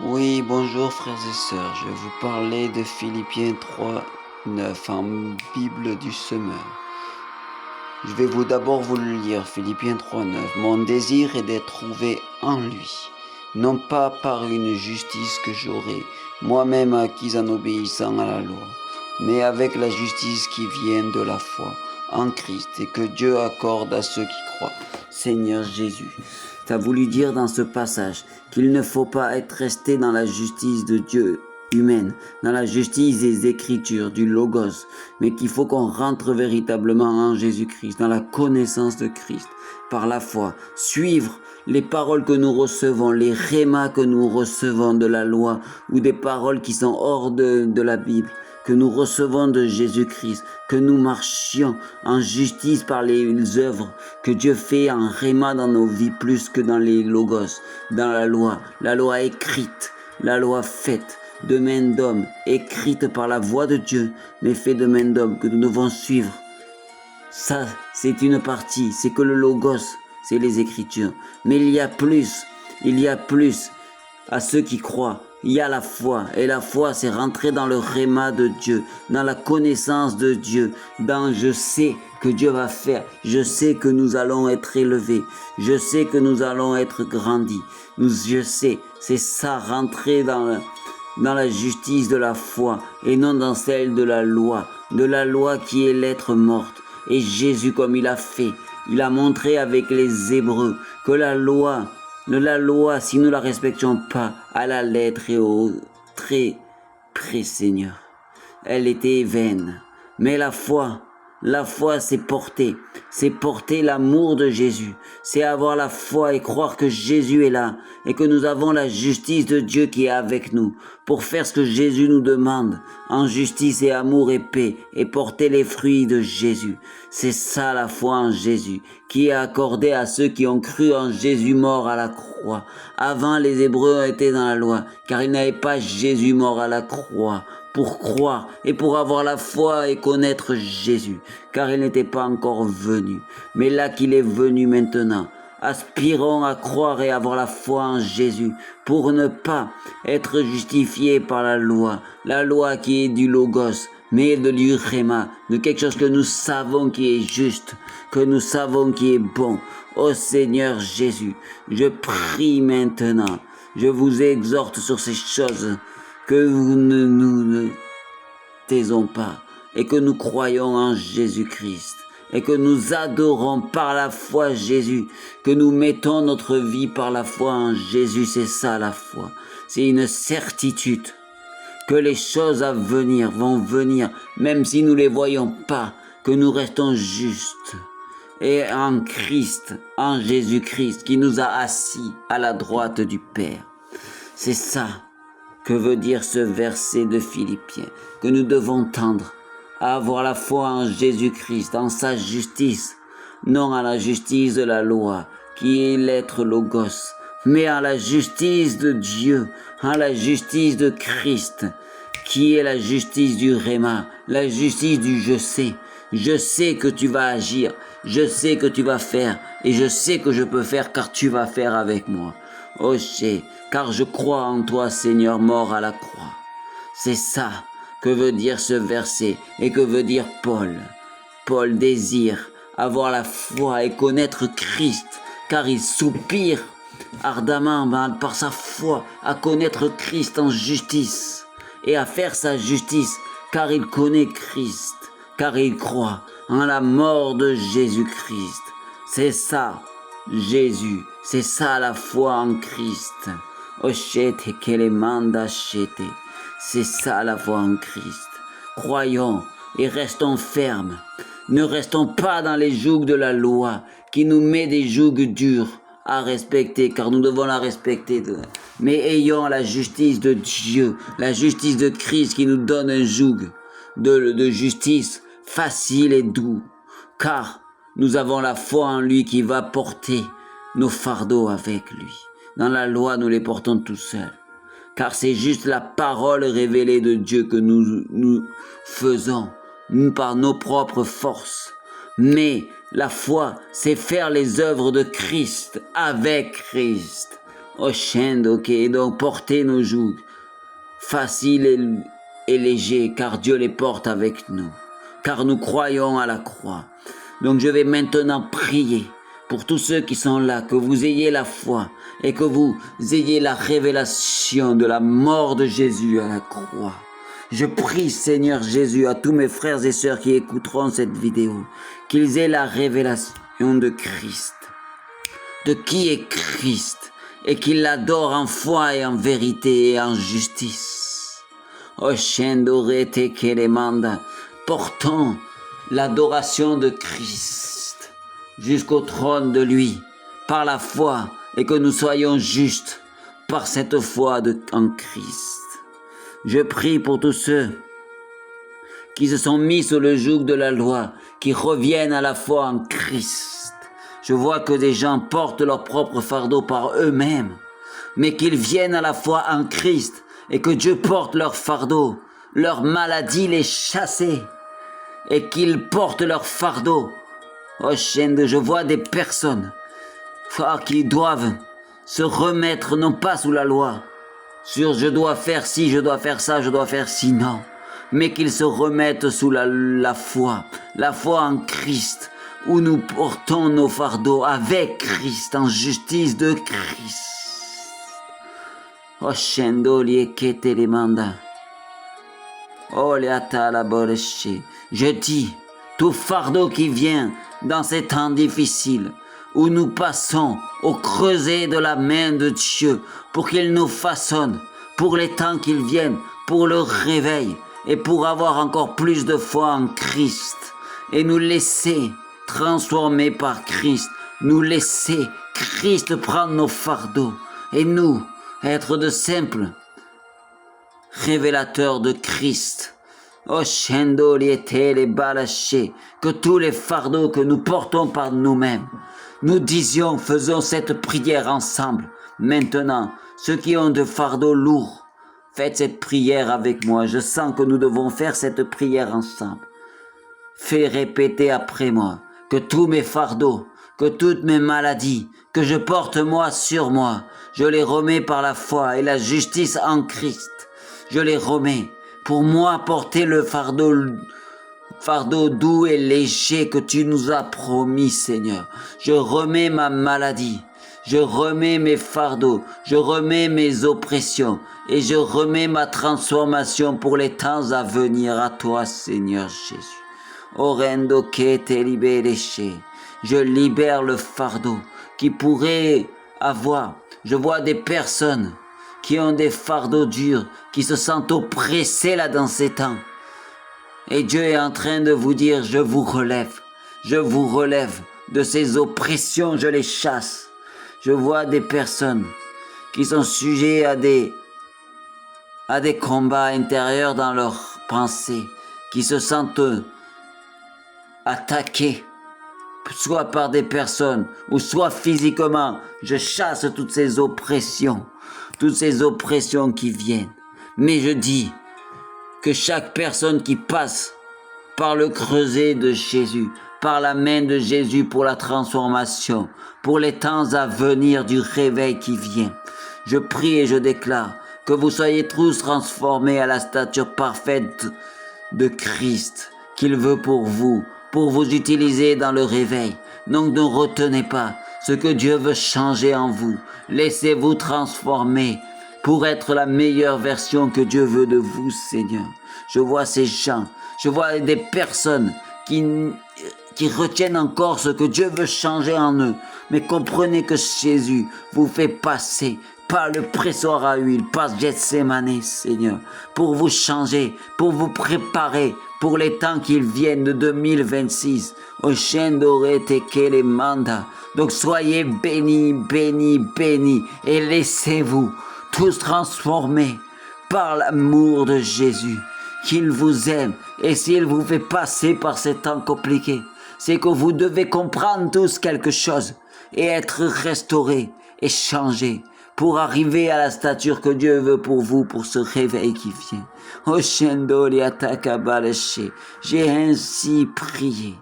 Oui, bonjour frères et sœurs, je vais vous parler de Philippiens 3, 9 en Bible du Semeur. Je vais d'abord vous le lire, Philippiens 3, 9. Mon désir est d'être trouvé en lui, non pas par une justice que j'aurai moi-même acquise en obéissant à la loi, mais avec la justice qui vient de la foi en Christ et que Dieu accorde à ceux qui croient. Seigneur Jésus, tu as voulu dire dans ce passage qu'il ne faut pas être resté dans la justice de Dieu humaine, dans la justice des Écritures, du Logos, mais qu'il faut qu'on rentre véritablement en Jésus-Christ, dans la connaissance de Christ, par la foi, suivre les paroles que nous recevons, les rémas que nous recevons de la loi, ou des paroles qui sont hors de la Bible, que nous recevons de Jésus-Christ, que nous marchions en justice par les œuvres que Dieu fait en réma dans nos vies plus que dans les logos, dans la loi écrite, la loi faite de main d'homme, écrite par la voix de Dieu, mais faite de main d'homme, que nous devons suivre. Ça, c'est une partie, c'est que le logos, c'est les Écritures. Mais il y a plus à ceux qui croient. Il y a la foi, et la foi, c'est rentrer dans le réma de Dieu, dans la connaissance de Dieu, dans je sais que Dieu va faire, je sais que nous allons être élevés, je sais que nous allons être grandis, je sais, c'est ça, rentrer dans la justice de la foi, et non dans celle de la loi qui est l'être morte. Et Jésus, comme il a fait, il a montré avec les Hébreux que la loi, si nous ne la respections pas à la lettre et au trait près, Seigneur, elle était vaine. Mais la foi, c'est porter l'amour de Jésus, c'est avoir la foi et croire que Jésus est là et que nous avons la justice de Dieu qui est avec nous pour faire ce que Jésus nous demande en justice et amour et paix et porter les fruits de Jésus. C'est ça la foi en Jésus qui est accordée à ceux qui ont cru en Jésus mort à la croix. Avant, les Hébreux étaient dans la loi car ils n'avaient pas Jésus mort à la croix pour croire et pour avoir la foi et connaître Jésus, car il n'était pas encore venu. Mais là qu'il est venu maintenant, aspirons à croire et avoir la foi en Jésus pour ne pas être justifiés par la loi qui est du Logos, mais de l'Uréma, de quelque chose que nous savons qui est juste, que nous savons qui est bon. Ô Seigneur Jésus, je prie maintenant, je vous exhorte sur ces choses, que nous ne taisons pas et que nous croyons en Jésus-Christ et que nous adorons par la foi Jésus, que nous mettons notre vie par la foi en Jésus. C'est ça la foi, c'est une certitude que les choses à venir vont venir, même si nous ne les voyons pas, que nous restons justes. Et en Christ, en Jésus-Christ, qui nous a assis à la droite du Père. C'est ça que veut dire ce verset de Philippiens, que nous devons tendre à avoir la foi en Jésus-Christ, en sa justice, non à la justice de la loi, qui est l'être logos, mais à la justice de Dieu, à la justice de Christ, qui est la justice du réma, la justice du je sais. Je sais que tu vas agir, je sais que tu vas faire, et je sais que je peux faire car tu vas faire avec moi. Oh, car je crois en toi, Seigneur, mort à la croix. C'est ça que veut dire ce verset et que veut dire Paul. Paul désire avoir la foi et connaître Christ, car il soupire ardemment par sa foi à connaître Christ en justice et à faire sa justice, car il connaît Christ, car il croit en la mort de Jésus-Christ. C'est ça, Jésus, c'est ça la foi en Christ. C'est ça la foi en Christ. Croyons et restons fermes. Ne restons pas dans les jougs de la loi qui nous met des jougs durs à respecter, car nous devons la respecter. Mais ayons la justice de Dieu, la justice de Christ qui nous donne un joug de justice facile et doux, car nous avons la foi en lui qui va porter nos fardeaux avec lui. Dans la loi, nous les portons tout seuls, car c'est juste la parole révélée de Dieu que nous faisons par nos propres forces. Mais la foi, c'est faire les œuvres de Christ avec Christ. Oshendo, ok, donc portez nos jougs, faciles et légers, car Dieu les porte avec nous, car nous croyons à la croix. Donc je vais maintenant prier pour tous ceux qui sont là, que vous ayez la foi et que vous ayez la révélation de la mort de Jésus à la croix. Je prie, Seigneur Jésus, à tous mes frères et sœurs qui écouteront cette vidéo, qu'ils aient la révélation de Christ, de qui est Christ, et qu'ils l'adorent en foi et en vérité et en justice. Oshendorete kelemanda, portons l'adoration de Christ jusqu'au trône de lui, par la foi, et que nous soyons justes par cette foi en Christ. Je prie pour tous ceux qui se sont mis sous le joug de la loi, qui reviennent à la foi en Christ. Je vois que des gens portent leur propre fardeau par eux-mêmes, mais qu'ils viennent à la foi en Christ et que Dieu porte leur fardeau, leur maladie les chasser, et qu'ils portent leur fardeau. Oh, je vois des personnes qui doivent se remettre non pas sous la loi, sur je dois faire ci, je dois faire ça, je dois faire ci, non, mais qu'ils se remettent sous la foi en Christ, où nous portons nos fardeaux avec Christ, en justice de Christ. Oshendo liekete lemanda. Oleata la boreche. Je dis, tout fardeau qui vient dans ces temps difficiles, où nous passons au creuset de la main de Dieu pour qu'il nous façonne pour les temps qu'ils viennent, pour le réveil et pour avoir encore plus de foi en Christ et nous laisser transformer par Christ, nous laisser Christ prendre nos fardeaux et nous être de simples révélateurs de Christ. Oshendo liete les balaché, que tous les fardeaux que nous portons par nous-mêmes, nous disions, faisons cette prière ensemble. Maintenant, ceux qui ont de fardeaux lourds, faites cette prière avec moi. Je sens que nous devons faire cette prière ensemble. Fais répéter après moi que tous mes fardeaux, que toutes mes maladies, que je porte moi sur moi, je les remets par la foi et la justice en Christ. Je les remets pour moi porter le fardeau doux et léger que tu nous as promis, Seigneur. Je remets ma maladie, je remets mes fardeaux, je remets mes oppressions et je remets ma transformation pour les temps à venir à toi, Seigneur Jésus. Orendo que te libéreche. Je libère le fardeau qui pourrait avoir. Je vois des personnes qui ont des fardeaux durs, qui se sentent oppressés là dans ces temps. Et Dieu est en train de vous dire, je vous relève de ces oppressions, je les chasse. Je vois des personnes qui sont sujets à des combats intérieurs dans leurs pensées, qui se sentent attaqués, soit par des personnes, ou soit physiquement. Je chasse toutes ces oppressions qui viennent. Mais je dis que chaque personne qui passe par le creuset de Jésus, par la main de Jésus pour la transformation, pour les temps à venir du réveil qui vient, je prie et je déclare que vous soyez tous transformés à la stature parfaite de Christ qu'il veut pour vous utiliser dans le réveil. Donc ne retenez pas ce que Dieu veut changer en vous. Laissez-vous transformer pour être la meilleure version que Dieu veut de vous, Seigneur. Je vois ces gens, je vois des personnes qui retiennent encore ce que Dieu veut changer en eux. Mais comprenez que Jésus vous fait passer par le pressoir à huile, par Gethsemane, Seigneur, pour vous changer, pour vous préparer pour les temps qui viennent de 2026. Donc soyez bénis, bénis, bénis et laissez-vous tous transformés par l'amour de Jésus, qu'il vous aime. Et s'il vous fait passer par ces temps compliqués, c'est que vous devez comprendre tous quelque chose et être restaurés et changés pour arriver à la stature que Dieu veut pour vous, pour ce réveil qui vient. J'ai ainsi prié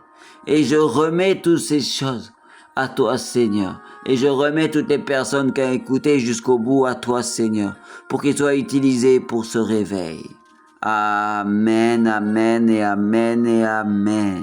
et je remets toutes ces choses à toi, Seigneur. Et je remets toutes les personnes qui ont écouté jusqu'au bout à toi, Seigneur, pour qu'ils soient utilisés pour ce réveil. Amen, amen et amen et amen.